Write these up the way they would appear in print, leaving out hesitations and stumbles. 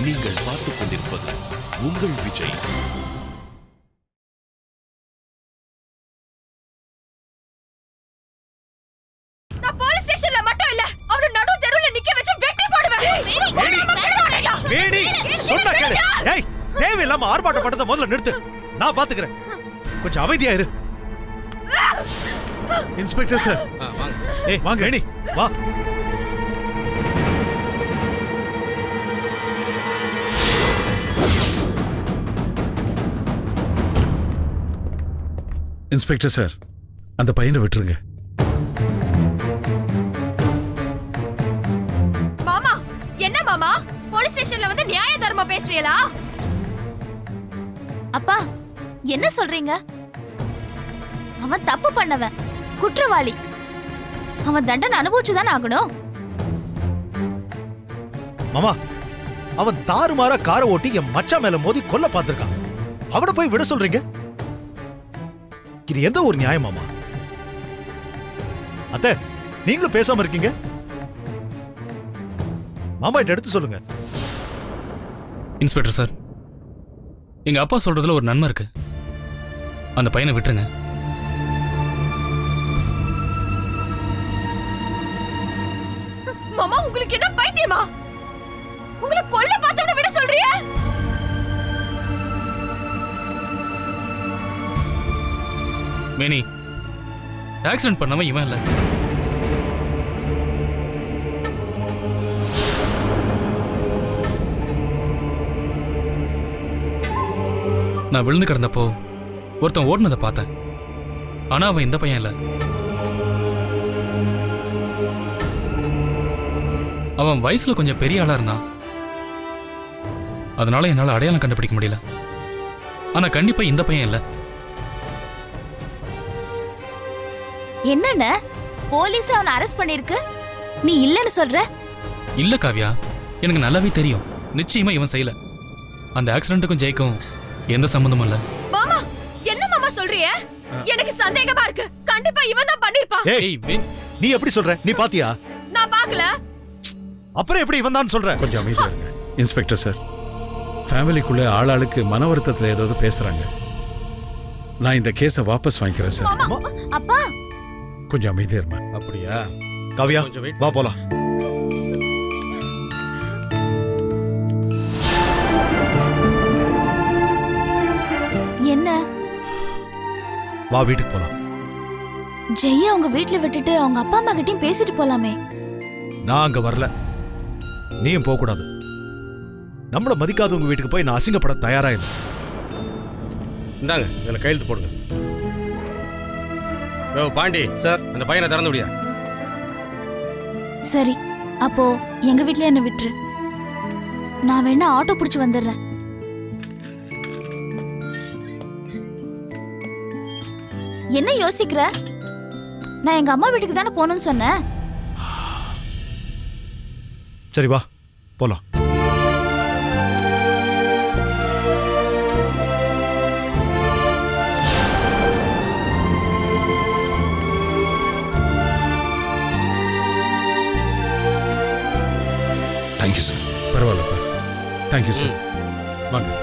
நீங்கள் பார்த்துக் கொண்டிருப்பது உங்கள் விஜய். நான் போலீஸ் ஸ்டேஷன்ல மட்டும் இல்ல, அவன நடு தெருவுல நிக்க வச்சு வெட்டி போடுவேன். வேடி சொன்னா கேளு. ஏய், தேவையில்லாம ஆர்ப்பாட்டம் பண்றத முதல்ல நிறுத்து. நான் பாத்துக்கிறேன். கொஞ்சம் அமைதியா இரு. இன்ஸ்பெக்டர் சார், வாங்க. ஏய் வாங்க வேணி, வா. இன்ஸ்பெக்டர் சார், அந்த பையனை விட்டுருங்க. மாமா, என்ன மாமா போலீஸ் ஸ்டேஷன்ல வந்து நியாய தர்மம் பேசுறீங்களா? அப்பா என்ன சொல்றீங்க? அவன் தப்பு பண்ணவன், குற்றவாளி. அவன் தண்டனை அனுபவிச்சுதான் ஆகணும். மாமா, அவன் தாறுமாறா காரை ஓட்டி என் மச்சான் மேல மோதி கொல்ல பார்த்திருக்கான். அவனை போய் விட சொல்றீங்க? இது எந்த ஒரு நியாயம் மாமா? அத்தை, நீங்களும் பேசாம இருக்கீங்க. மாமா இதை எடுத்து சொல்லுங்க. இன்ஸ்பெக்டர் சார், எங்க அப்பா சொல்றதுல ஒரு நன்மை இருக்கு. அந்த பையனை விட்டுருங்க. மாமா, உங்களுக்கு என்ன பைத்தியமா? உங்களை கொல்ல பார்த்தவன விட சொல்றியா? மேனி, ஆக்சிடென்ட் பண்ணவன் இவன் இல்ல. நான் விழுந்து கிடந்தப்போ ஒருத்தன் ஓடுனதை பார்த்தேன். ஆனா அவன் இந்த பையன் இல்ல. அவன் வயசுல கொஞ்சம் பெரிய ஆளா இருந்தான். அதனால என்னால அடையாளம் கண்டுபிடிக்க முடியல. ஆனா கண்டிப்பா இந்த பையன் இல்ல. என்னென்ன போலீஸ் அவனை அரெஸ்ட் பண்ணிருக்கு, நீ இல்லன்னு சொல்ற? இல்ல காவ்யா, எனக்கு நல்லாவே தெரியும். நிச்சயமா இவன் செய்யல. அந்த ஆக்சிடென்ட்டுக்கும் ஜெய்க்கும் எந்த சம்பந்தமும் இல்ல. மாமா, என்ன மாமா சொல்றீங்க? எனக்கு சந்தேகமா இருக்கு. கண்டிப்பா இவன் தான் பண்ணிருப்பான். ஏய், நீ எப்படி சொல்ற? நீ பாத்தியா? நான் பார்க்கல. அப்புறம் எப்படி இவன் தான் சொல்ற? கொஞ்சம் அமைதியா இருங்க இன்ஸ்பெக்டர் சார். ஃபேமிலிக்குள்ள ஆளாளுக்கு மன வருத்தத்துல ஏதாவது பேசுறாங்க. நான் இந்த கேஸை வாபஸ் வாங்கிக்கிறேன் சார். அப்பா கொஞ்சம் அமைதியா இருமா. அப்படியா? காவ்யா, வா போலாம். என்ன? வா வீட்டுக்கு போலாம். ஜெய்ய அவங்க வீட்டுல விட்டுட்டு அவங்க அப்பா அம்மா கிட்டயும் பேசிட்டு போலாமே. நான் அங்க வரல, நீயும் போக கூடாது. நம்மள மதிக்காதவங்க வீட்டுக்கு போய் நான் அசிங்கப்பட தயாரா இல்லை. இந்தாங்க, இதுல கையெழுத்து போடுங்க. யோ பாண்டி சார், அந்த பையனை திறந்து விடியா. சரி, அப்போ எங்க வீட்ல என்ன விட்டுரு. நான் வேணா ஆட்டோ பிடிச்சு வந்துடுறேன். என்ன யோசிக்கிற? நான் எங்க அம்மா வீட்டுக்கு தானே போகணும்னு சொன்னேன். சரி வா போலாம். Thank you sir. பரவாயில்லப்பா, தேங்க்யூ சார். வாங்க.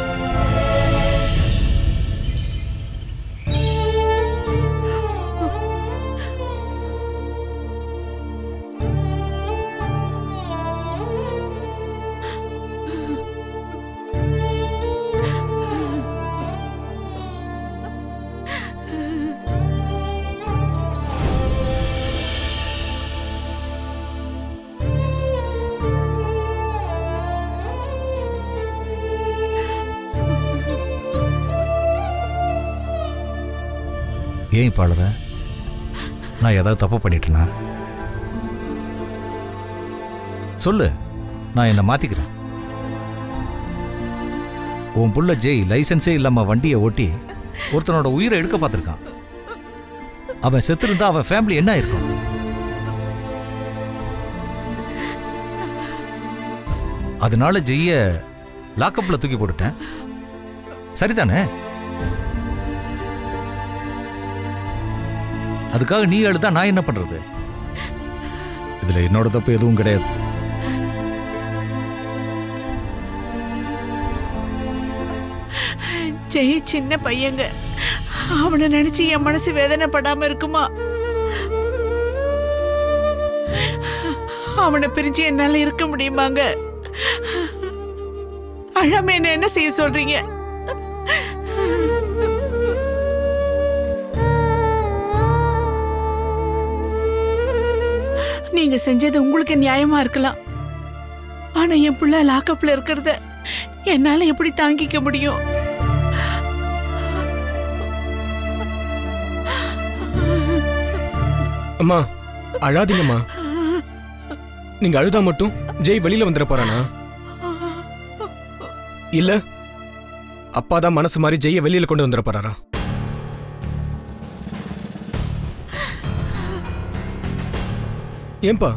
ஏன் இப்போ அழுத? நான் ஏதாவது தப்பு பண்ணிட்டேனா? சொல்லு, நான் என்னை மாற்றிக்கிறேன். உன் புள்ள ஜெய் லைசன்ஸே இல்லாமல் வண்டியை ஓட்டி ஒருத்தனோட உயிரை எடுக்க பார்த்துருக்கான். அவன் செத்துருந்தா அவன் ஃபேமிலி என்ன இருக்கும்? அதனால ஜெய்ய லாக்கப்பில் தூக்கி போட்டுட்டேன். சரிதானே? அதுக்காக நீ அழுதா நான் என்ன பண்றது? இதுல என்னோட தப்பு எதுவும் கிடையாது. ஜெய் சின்ன பையங்க, அவனை நினைச்சு என் மனசு வேதனைப்படாம இருக்குமா? அவனை பிரிஞ்சு என்னால இருக்க முடியுமாங்க? அழாம என்ன செய்ய சொல்றீங்க? நீங்க செஞ்சது உங்களுக்கு நியாயமா இருக்கலாம். ஆனா என் பிள்ளை லாக்கப்ல இருக்கிறத என்னால எப்படி தாங்கிக்க முடியும்? அம்மா அழாதீங்கம்மா. நீங்க அழுதா மட்டும் ஜெய் வெளியில வந்துட போறானா? இல்ல அப்பாதான் மனசு மாதிரி ஜெய்ய வெளியில கொண்டு வந்துட போறாரா? ஏன்பா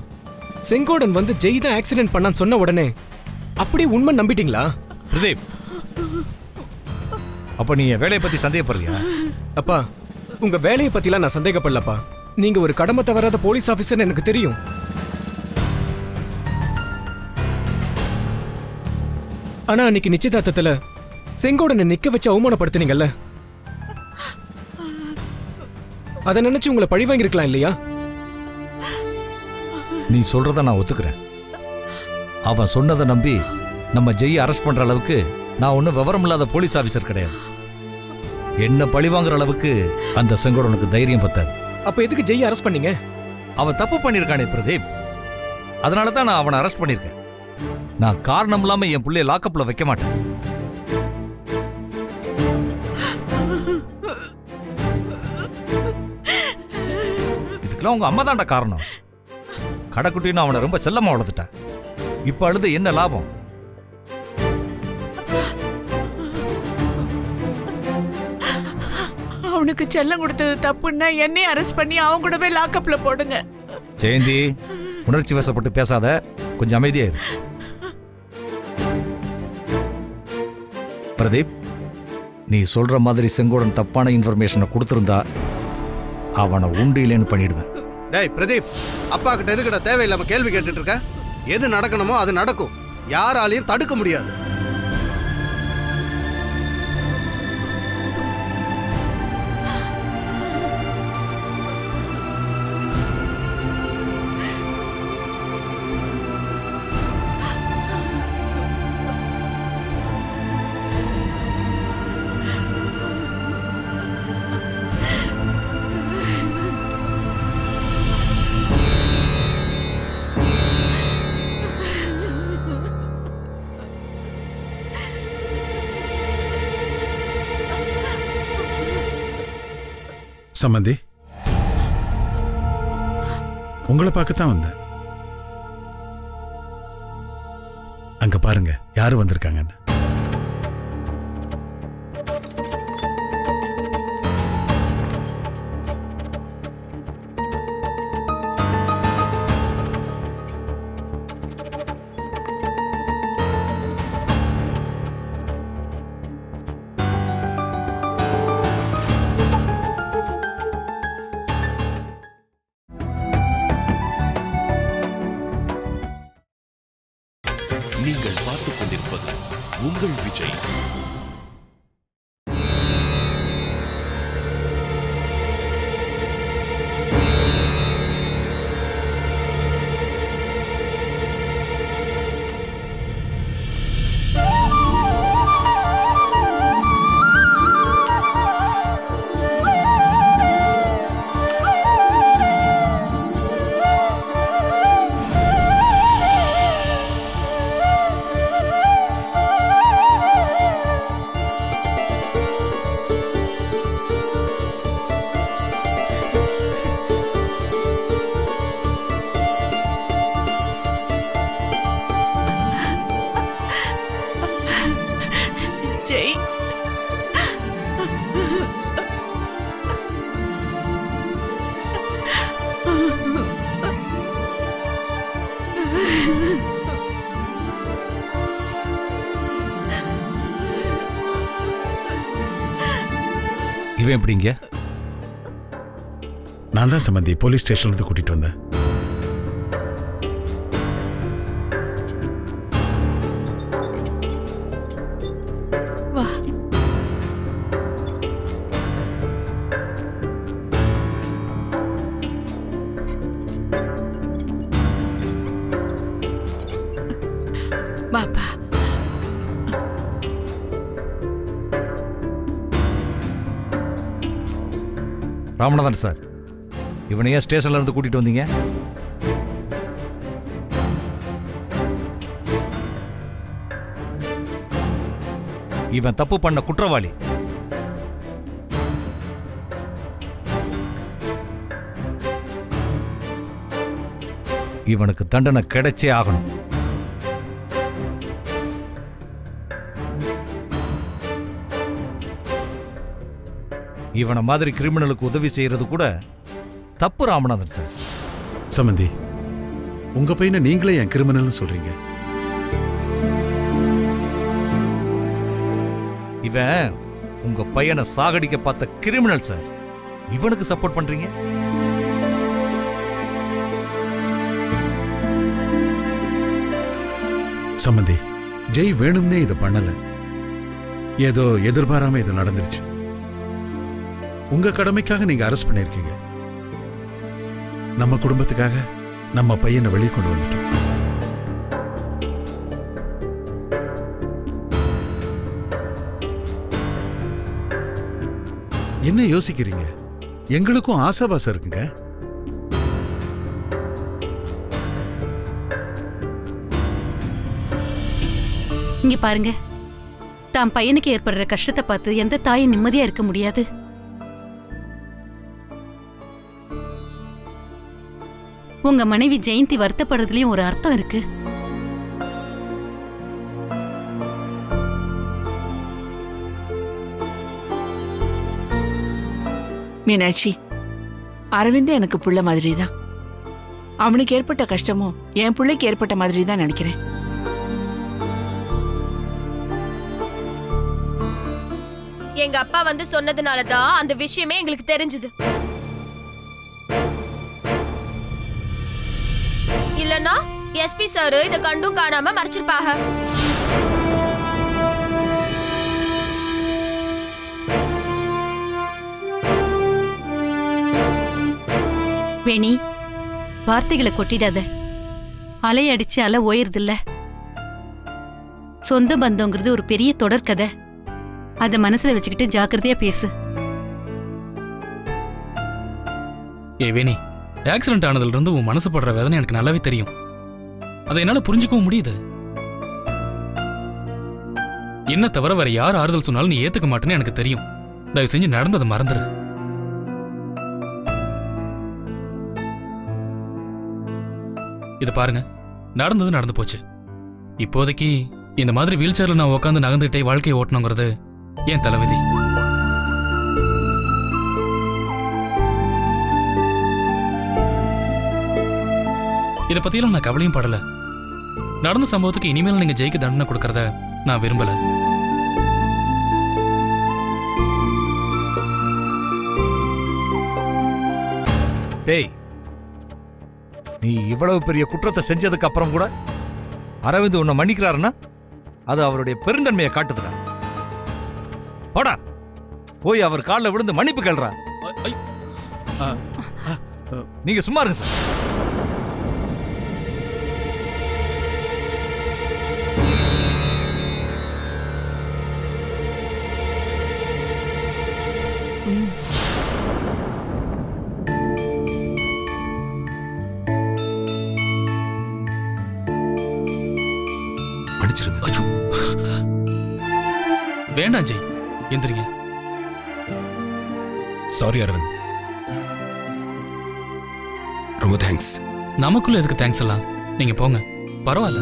செங்கோடன் வந்து ஜெய் தான் ஆக்சிடென்ட் பண்ணான்னு சொன்ன உடனே அப்படியே உண்மை நம்பிட்டீங்களா? பிரதீப், அப்ப நீ என் வேலையை பத்தி சந்தேகப்படுறியா? அப்பா உங்க வேலையை பத்திலாம் நான் சந்தேகப்படலப்பா. நீங்க ஒரு கடமை தவறாத போலீஸ் ஆபீசர் எனக்கு தெரியும். ஆனா அன்னைக்கு நிச்சயதார்த்தத்துல செங்கோடனை நிக்க வச்சு அவமானப்படுத்தினீங்கல்ல, அதை நினைச்சு உங்களை பழி வாங்கிருக்கலாம் இல்லையா? நீ சொல்றத நான் ஒத்துக்கிறேன். அவன் சொன்னதை நம்பி நம்ம ஜெய் அரெஸ்ட் பண்ற அளவுக்கு நான் ஒன்றும் விவரம் இல்லாத போலீஸ் ஆபீசர் கிடையாது. என்ன பழி வாங்குற அளவுக்கு அந்த செங்கோடனுக்கு தைரியம் பத்தாது. அப்ப எதுக்கு ஜெய் அரெஸ்ட் பண்ணீங்க? அவன் தப்பு பண்ணிருக்கானே பிரதீப், அதனால தான் நான் அவனை அரெஸ்ட் பண்ணிருக்கேன். நான் காரணம் இல்லாம என் பிள்ளைய லாக்கப்ல வைக்க மாட்டேன். இதுக்கெல்லாம் உங்க அம்மா தான்டா காரணம். கடைக்குட்டின்னு அவனை ரொம்ப செல்லமா வளர்த்துட்ட. இப்ப அழுது என்ன லாபம்? அவனுக்கு செல்லம் கொடுத்தது தப்புன்னா என்னையும் அரெஸ்ட் பண்ணி அவன் கூடவே லாக்கப்ல போடுங்க. ஜெயந்தி, உணர்ச்சி வசப்பட்டு பேசாத, கொஞ்சம் அமைதியா இரு. பிரதீப், நீ சொல்ற மாதிரி செங்கோடன் தப்பான இன்ஃபர்மேஷனை கொடுத்திருந்தா அவனை உண்டு இல்லைன்னு பண்ணிடுவேன். டேய் பிரதீப், அப்பா கிட்ட எதுக்கிட்ட தேவையில்லாம கேள்வி கேட்டுட்டு இருக்க? எது நடக்கணுமோ அது நடக்கும், யாராலையும் தடுக்க முடியாது. சம்பந்தி, உங்களை பார்க்கத்தான் வந்தேன். அங்க பாருங்க யாரு வந்திருக்காங்கன்னு. நீங்கள் பார்த்துக் கொண்டிருப்பது உங்கள் விஜய். ஜெய், இவன் எப்படிங்க? நான் தான் சம்பந்தி போலீஸ் ஸ்டேஷன்ல இருந்து கூட்டிட்டு வந்தேன். வா. ராமநாதன் சார், இவனையே ஸ்டேஷன்ல இருந்து கூட்டிட்டு வந்தீங்க? இவன் தப்பு பண்ண குற்றவாளி. இவனுக்கு தண்டனை கிடைச்சே ஆகணும். இவனை மாதிரி கிரிமினலுக்கு உதவி செய்யறது கூட தப்பு ராமநாதன் சார். சம்பந்தி, உங்க பையனை நீங்களே என் கிரிமினல் சொல்றீங்க. இவன் உங்க பையனை சாகடிக்க பார்த்த கிரிமினல் சார். இவனுக்கு சப்போர்ட் பண்றீங்க? சம்பந்தி, ஜெய் வேணும்னே இதை பண்ணல. ஏதோ எதிர்பாராம இது நடந்துருச்சு. உங்க கடமைக்காக நீங்க அரெஸ்ட் பண்ணிருக்கீங்க. நம்ம குடும்பத்துக்காக நம்ம பையனை வெளியே கொண்டு வந்துட்டோம். என்ன யோசிக்கிறீங்க? எங்களுக்கும் ஆசாபாசம் இருக்குங்க. இங்க பாருங்க, தான் பையனுக்கு ஏற்படுற கஷ்டத்தை பார்த்து எந்த தாயும் நிம்மதியா இருக்க முடியாது. உங்க மனைவி ஜெயந்தி வருத்தப்படுறதுலயும் ஒரு அர்த்தம் இருக்கு. மீனாட்சி, அரவிந்த் எனக்கு புள்ள மாதிரி தான். அவனுக்கு ஏற்பட்ட கஷ்டமும் என் பிள்ளைக்கு ஏற்பட்ட மாதிரி தான் நினைக்கிறேன். எங்க அப்பா வந்து சொன்னதுனாலதான் அந்த விஷயமே எங்களுக்கு தெரிஞ்சது. இல்லனா எஸ்பி சார் இத கண்டும் காணாம மறைச்சிருப்பாங்க. வேணி, வார்த்தைகளை கொட்டிடாத. அலை அடிச்சு அலை ஓயறதில்ல. சொந்த பந்தங்கிறது ஒரு பெரிய தொடர்கதை. அத மனசுல வச்சுக்கிட்டு ஜாக்கிரதையா பேசு. வேணி, ஆக்சிடென்ட் ஆனதுல இருந்து உன் மனசு படுற வேதனை எனக்கு நல்லாவே தெரியும். அதை என்னால புரிஞ்சுக்கவும் முடியுது. என்ன தவிர வேற யார் ஆறுதல் சொன்னாலும் நீ ஏத்துக்க மாட்டேன்னு எனக்கு தெரியும். தயவு செஞ்சு நடந்ததை மறந்துரு. இது பாருங்க, நடந்தது நடந்து போச்சு. இப்போதைக்கு இந்த மாதிரி வீல் சேர்ல நான் உட்காந்து நகர்ந்துகிட்டே வாழ்க்கையை ஓட்டணுங்கிறது என் தலைவிதி. இதை பத்தியெல்லாம் நான் கவலையும் படல. நடந்த சம்பவத்துக்கு இனிமேல் நீங்க ஜெயிக்க தண்டனை கொடுக்கறத நான் விரும்பல. டேய், நீ இவ்வளவு பெரிய குற்றத்தை செஞ்சதுக்கு அப்புறம் கூட அரவிந்த் உன்னை மன்னிக்கிறாருன்னா அது அவருடைய பெருந்தன்மையை காட்டுதுடா. போடா, போய் அவர் காலில் விழுந்து மன்னிப்பு கேள்றா. நீங்க சும்மா இருங்க சார். வேண்டாம் ஜெய், எந்திரிங்க. சாரி அரவிந்த், ரொம்ப தேங்க்ஸ். நமக்குள்ள எதுக்கு தேங்க்ஸ் எல்லாம்? நீங்க போங்க, பரவாயில்ல.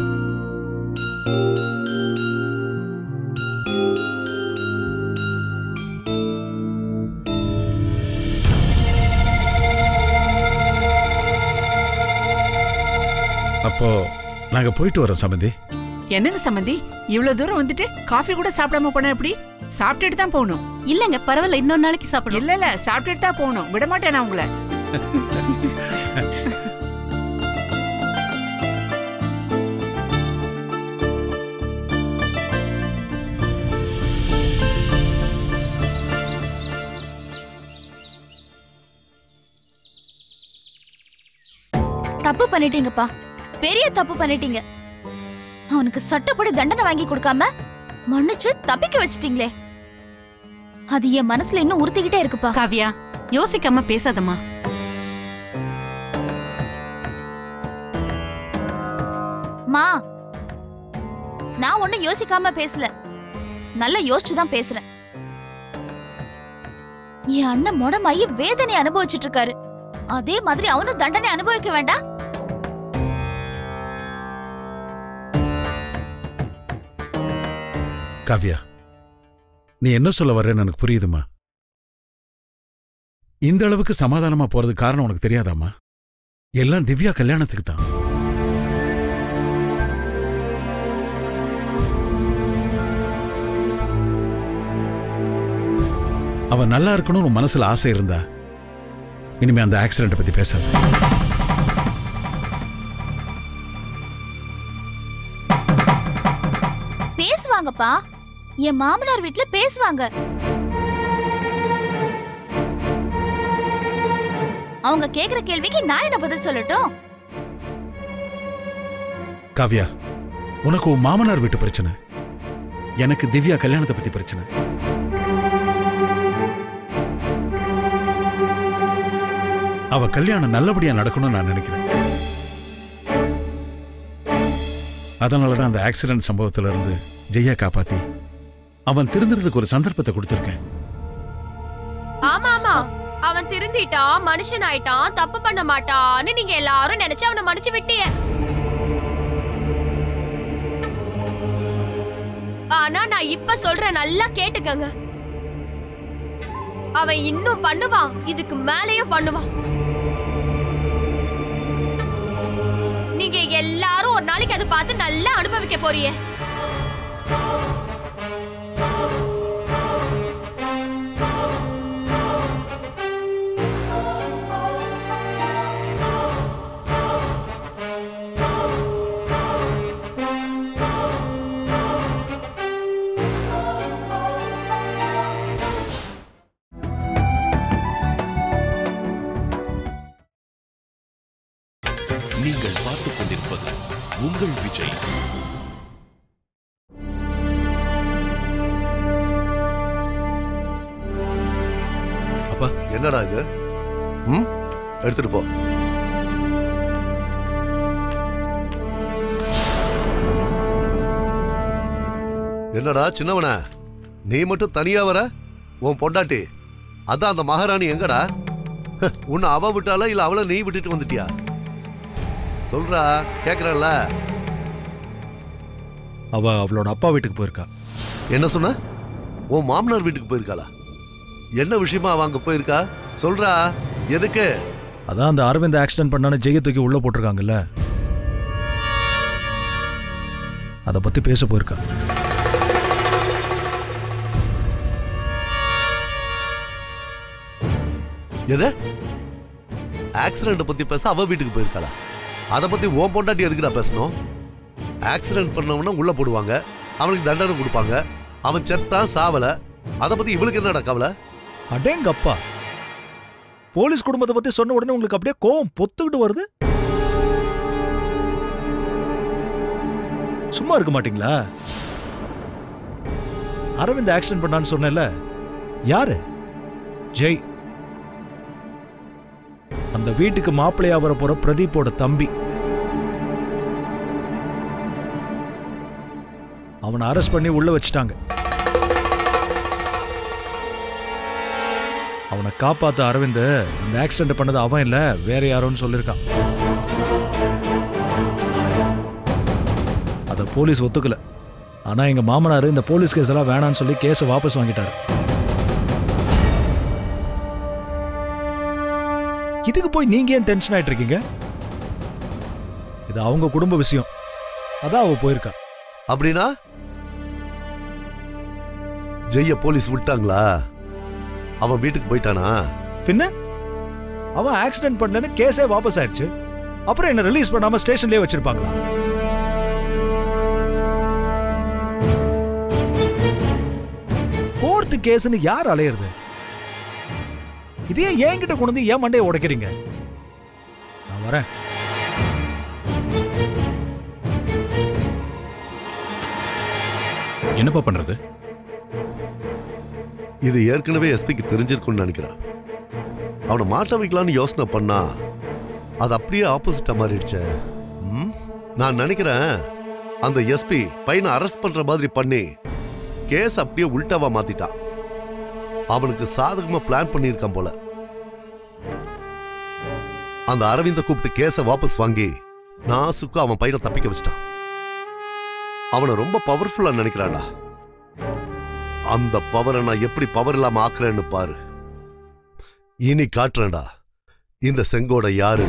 அப்போ நாங்க போயிட்டு வரோம் சம்பந்தி. என்னங்க சம்பந்தி, இவ்வளவு தூரம் வந்துட்டு காஃபி கூட சாப்பிடாம போனா எப்படி? சாப்பிட்டுட்டு தான் போகணும். இல்லங்க, பரவாயில்ல, இன்னொரு நாளைக்கு சாப்பிடணும். இல்ல சாப்பிட்டுட்டு தான் போகணும். விட மாட்டேன் நான் உங்களை. தப்பு பண்ணிட்டீங்கப்பா, பெரிய தப்பு பண்ணிட்டீங்க. அவனுக்கு சட்டப்படி தண்டனை வாங்கி கொடுக்காம மன்னிச்சு தப்பிக்க வச்சிட்டீங்களே, அது என் மனசுல இன்னும் உறுத்திக்கிட்டே இருக்குப்பா. காவியா, யோசிக்காம பேசாதம்மா. மா, நான் ஒண்ணும் யோசிக்காம பேசல, நல்லா யோசிச்சுதான் பேசுறேன். என் அண்ணன் மொடமாயி வேதனை அனுபவிச்சுட்டு இருக்காரு, அதே மாதிரி அவனும் தண்டனை அனுபவிக்க வேண்டாம்? காவ்யா, நீ என்ன சொல்ல வர்றேன்னு எனக்கு புரியுதுமா. இந்த அளவுக்கு சமாதானமா போறதுக்கு காரணம் உனக்கு தெரியாதாமா? எல்லாம் திவ்யா கல்யாணத்துக்கு தான். அவன் நல்லா இருக்கணும்னு உன் மனசுல ஆசை இருந்தா இனிமே அந்த ஆக்சிடென்ட் பத்தி பேசாத. பேசுவாங்கப்பா, என் மாமனார் வீட்டுல பேசுவாங்க. அவங்க கேக்குற கேள்விக்கு நான் என்ன பதில் சொல்லட்டும்? காவ்யா, உனக்கு உன் மாமனார் வீட்டு பிரச்சனை, எனக்கு திவ்யா கல்யாணத்தை பத்தி பிரச்சனை. அவ கல்யாணம் நல்லபடியா நடக்கணும்னு நான் நினைக்கிறேன். அதனாலதான் அந்த ஆக்சிடென்ட் சம்பவத்துல இருந்து ஜெய்யா காப்பாத்தி அவன் திருந்துறதுக்கு ஒரு சந்தர்ப்பத்தை கொடுத்திருக்கேன். ஆமா ஆமா, அவன் திருந்திட்டான், மனுஷன் ஆயிட்டான், தப்பு பண்ண மாட்டான்னு நீங்க எல்லாரும் நினைச்சு அவனை மன்னிச்சு விட்டிய. ஆனா நான் இப்ப சொல்றேன், நல்லா கேட்டுக்கங்க. அவன் இன்னும் பண்ணுவான், இதுக்கு மேலேயும் பண்ணுவான். நீங்க எல்லாரும் ஒரு நாளைக்கு அதை பார்த்து நல்லா அனுபவிக்க போறீங்க. நீங்கள் பார்த்துக் கொண்டிருப்பது உங்கள் விஜய். அப்பா, என்னடா இது? எடுத்துட்டு போ. என்னடா சின்னவன, நீ மட்டும் தனியா வர? உன் பொண்டாட்டி அதான் அந்த மகாராணி எங்கடா? உன்னை அவ விட்டால இல்ல அவளை நீ விட்டுட்டு வந்துட்டியா? சொல்றா, கேக்குறல்ல. அவ அவளோட அப்பா வீட்டுக்கு போயிருக்கா. என்ன சொன்ன? உன் மாமனார் வீட்டுக்கு போயிருக்காளா? என்ன விஷயமா அவ அங்க போயிருக்கா? சொல்றா, எதுக்கு? அதான் அந்த அரவிந்த் ஆக்சிடென்ட் பண்ணானு ஜெய தூக்கி உள்ள போட்டிருக்காங்கல்ல, அத பத்தி பேச போயிருக்கா. எது? ஆக்சிடென்ட் பத்தி பேச அவ வீட்டுக்கு போயிருக்காளா? அத பத்தி ஓம் பொண்டாட்டி எதுக்குடா பேசணும்? ஆக்சிடென்ட் பண்ணவன உள்ள போடுவாங்க, அவனுக்கு தண்டனை கொடுப்பாங்க, அவன் செத்தான் சாவல, அத பத்தி இவளுக்கு என்னடா கவலை? அடேங்கப்பா, போலீஸ் குடும்பத்தை பத்தி சொன்ன உடனே உங்களுக்கு அப்படியே கோவம் பொத்துக்கிட்டு வருது. சும்மா இருக்க மாட்டீங்களா? அரவிந்த் ஆக்சிடென்ட் பண்ணான்னு சொன்னேன்ல, யாரு? ஜெய். அந்த வீட்டுக்கு மாப்பிள்ளையா வர போற பிரதீப்போட தம்பி. அவனை அரெஸ்ட் பண்ணி உள்ள வச்சிட்டாங்க. அவனை காப்பாத்த அரவிந்த் இந்த ஆக்சிடென்ட் பண்ணது அவன் இல்ல, வேற யாரோன்னு சொல்லிருக்கான். அத போலீஸ் ஒத்துக்கல. ஆனா எங்க மாமனார் இந்த போலீஸ் கேஸ் எல்லாம் வேணான்னு சொல்லி கேஸை வாபஸ் வாங்கிட்டாரு. இதுக்கு போய் நீங்க ஏன் டென்ஷன் ஆயிட்டு இருக்கீங்க? இது அவங்க குடும்ப விஷயம், அதான் அவ போயிருக்கா. அப்படின்னா ஜெய்ய போலீஸ் விட்டாங்களா? அவன் வீட்டுக்கு போயிட்டானா? பின்ன அவன் ஆக்சிடென்ட் பண்ணலன்னு கேஸே வாபஸ் ஆயிடுச்சு. அப்புறம் என்ன ரிலீஸ் பண்ணாம ஸ்டேஷன்லயே வச்சிருப்பாங்களா? கோர்ட் கேஸ்னு யார் அலையிறது? இதே என்கிட்ட கொண்டு வந்து ஏன் மண்டையை உடைக்கிறீங்க? நான் வரேன். என்னப்பா பண்றது? இது ஏற்கனவே எஸ்பிக்கு தெரிஞ்சிருக்கும்னு நினைக்கிறேன். அவனை மாட்ட வைக்கலான்னு யோசனை பண்ணா அது அப்படியே ஆப்போசிட்டா மாறிடுச்சே. நான் நினைக்கிறேன் அந்த எஸ்பி பையனை அரெஸ்ட் பண்ற மாதிரி பண்ணி கேஸ் அப்படியே உல்டாவா மாத்திட்டான். அவனுக்கு சாதகமா பிளான் பண்ணியிருக்கான் போல. அந்த அரவிந்த கூப்பிட்டு கேஸை வாபஸ் வாங்கி நாசுக்கு அவன் பையனை தப்பிக்க வச்சிட்டான். அவனை ரொம்ப பவர்ஃபுல்லா நினைக்கிறான்டா. அந்த பவரை நான் எப்படி பவர் இல்லாம ஆக்குறேன்னு பாரு. இனி காட்டுறேன்டா இந்த செங்கோட யாரு.